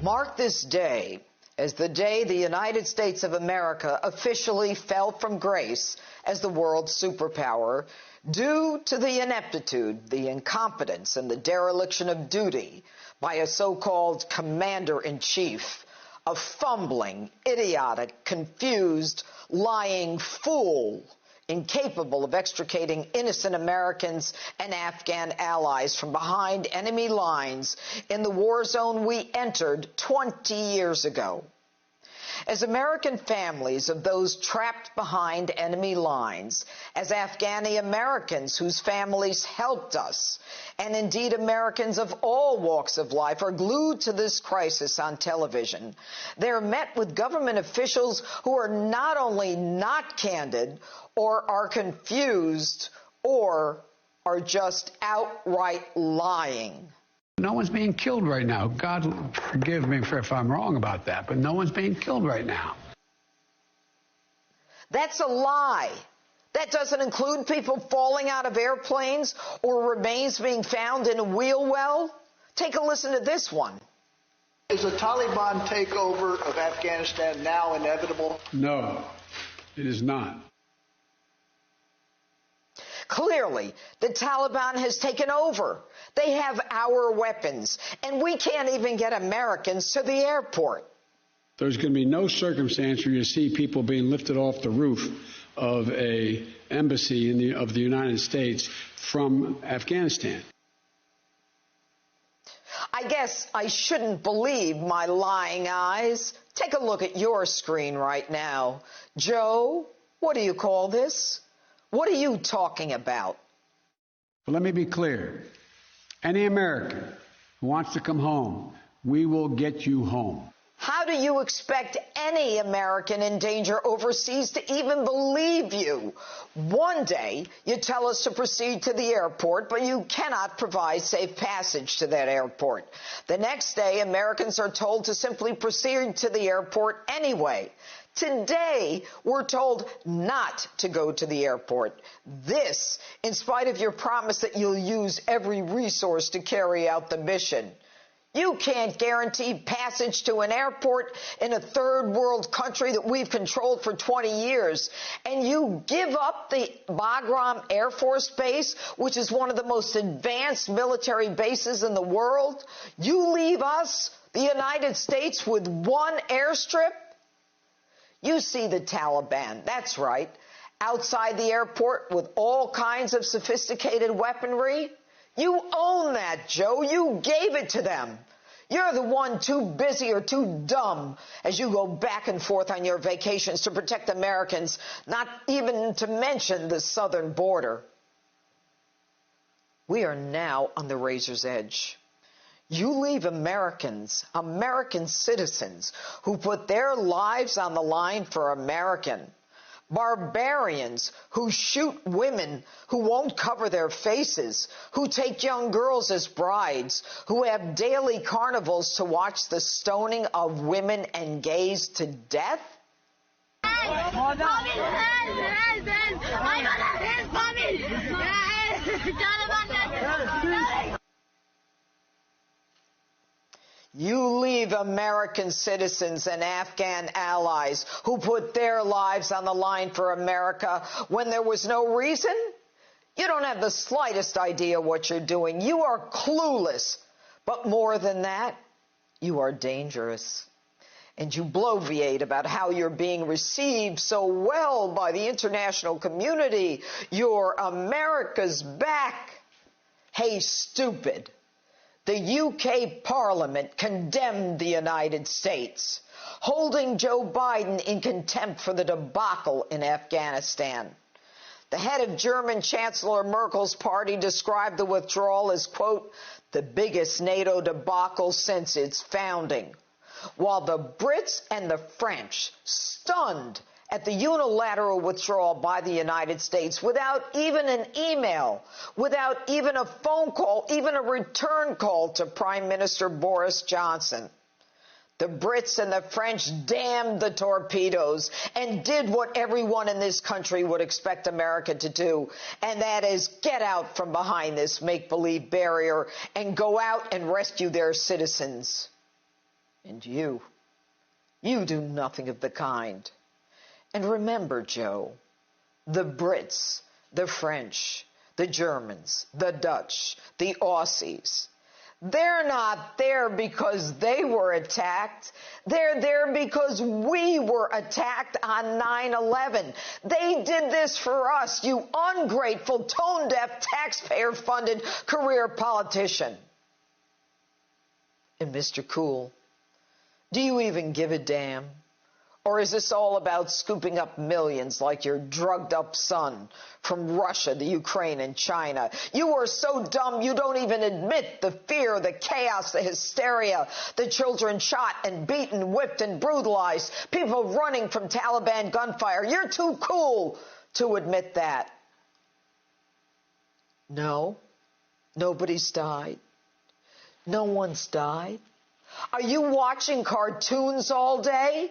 Mark this day as the day the United States of America officially fell from grace as the world superpower due to the ineptitude, the incompetence, and the dereliction of duty by a so-called commander-in-chief, a fumbling, idiotic, confused, lying fool, incapable of extricating innocent Americans and Afghan allies from behind enemy lines in the war zone we entered 20 years ago. As American families of those trapped behind enemy lines, as Afghani Americans whose families helped us, and indeed Americans of all walks of life are glued to this crisis on television, they're met with government officials who are not only not candid, or are confused, or are just outright lying. No one's being killed right now. God forgive me if I'm wrong about that, but no one's being killed right now. That's a lie. That doesn't include people falling out of airplanes or remains being found in a wheel well. Take a listen to this one. Is the Taliban takeover of Afghanistan now inevitable? No, it is not. Clearly, the Taliban has taken over. They have our weapons, and we can't even get Americans to the airport. There's going to be no circumstance where you see people being lifted off the roof of an embassy of the United States from Afghanistan. I guess I shouldn't believe my lying eyes. Take a look at your screen right now. Joe, what do you call this? What are you talking about? But let me be clear. Any American who wants to come home, we will get you home. How do you expect any American in danger overseas to even believe you? One day, you tell us to proceed to the airport, but you cannot provide safe passage to that airport. The next day, Americans are told to simply proceed to the airport anyway. Today, we're told not to go to the airport. This, in spite of your promise that you'll use every resource to carry out the mission. You can't guarantee passage to an airport in a third world country that we've controlled for 20 years. And you give up the Bagram Air Force Base, which is one of the most advanced military bases in the world. You leave us, the United States, with one airstrip? You see the Taliban, that's right, outside the airport with all kinds of sophisticated weaponry. You own that, Joe. You gave it to them. You're the one too busy or too dumb as you go back and forth on your vacations to protect Americans, not even to mention the southern border. We are now on the razor's edge. You leave Americans, American citizens, who put their lives on the line for American. Barbarians who shoot women who won't cover their faces, who take young girls as brides, who have daily carnivals to watch the stoning of women and gays to death? You leave American citizens and Afghan allies who put their lives on the line for America when there was no reason? You don't have the slightest idea what you're doing. You are clueless. But more than that, you are dangerous. And you bloviate about how you're being received so well by the international community. You're America's back. Hey, stupid. The UK Parliament condemned the United States, holding Joe Biden in contempt for the debacle in Afghanistan. The head of German Chancellor Merkel's party described the withdrawal as, quote, the biggest NATO debacle since its founding, while the Brits and the French, stunned at the unilateral withdrawal by the United States without even an email, without even a phone call, even a return call to Prime Minister Boris Johnson. The Brits and the French damned the torpedoes and did what everyone in this country would expect America to do, and that is get out from behind this make-believe barrier and go out and rescue their citizens. And you do nothing of the kind. And remember, Joe, the Brits, the French, the Germans, the Dutch, the Aussies, they're not there because they were attacked. They're there because we were attacked on 9/11. They did this for us, you ungrateful, tone-deaf, taxpayer-funded career politician. And Mr. Cool, do you even give a damn? Or is this all about scooping up millions like your drugged-up son from Russia, the Ukraine, and China? You are so dumb you don't even admit the fear, the chaos, the hysteria, the children shot and beaten, whipped and brutalized, people running from Taliban gunfire. You're too cool to admit that. No, nobody's died. No one's died. Are you watching cartoons all day?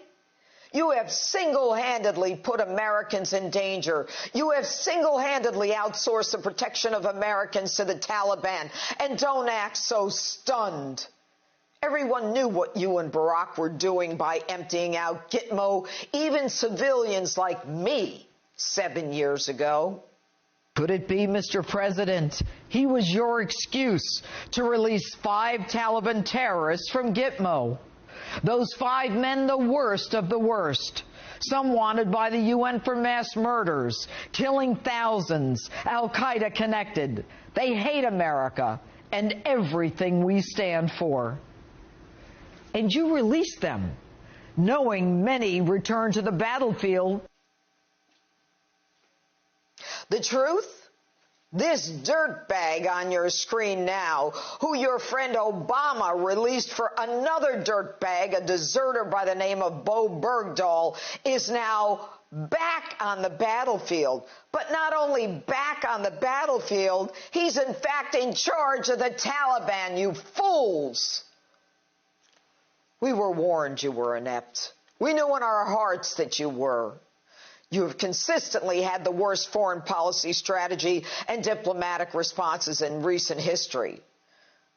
You have single-handedly put Americans in danger. You have single-handedly outsourced the protection of Americans to the Taliban. And don't act so stunned. Everyone knew what you and Barack were doing by emptying out Gitmo, even civilians like me 7 years ago. Could it be, Mr. President, he was your excuse to release 5 Taliban terrorists from Gitmo? Those 5 men, the worst of the worst. Some wanted by the UN for mass murders, killing thousands, Al-Qaeda connected. They hate America and everything we stand for. And you released them, knowing many returned to the battlefield. The truth? This dirtbag on your screen now, who your friend Obama released for another dirtbag, a deserter by the name of Bo Bergdahl, is now back on the battlefield. But not only back on the battlefield, he's in fact in charge of the Taliban, you fools. We were warned you were inept. We knew in our hearts that you were. You have consistently had the worst foreign policy strategy and diplomatic responses in recent history.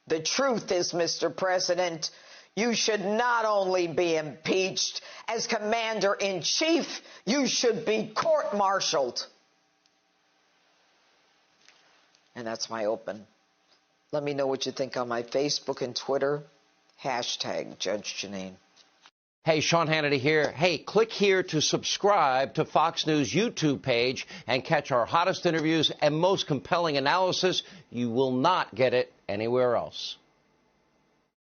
The truth is, Mr. President, you should not only be impeached, as Commander-in-Chief, you should be court-martialed. And that's my open. Let me know what you think on my Facebook and Twitter. # Judge Jeanine. Hey, Sean Hannity here. Hey, click here to subscribe to Fox News YouTube page and catch our hottest interviews and most compelling analysis. You will not get it anywhere else.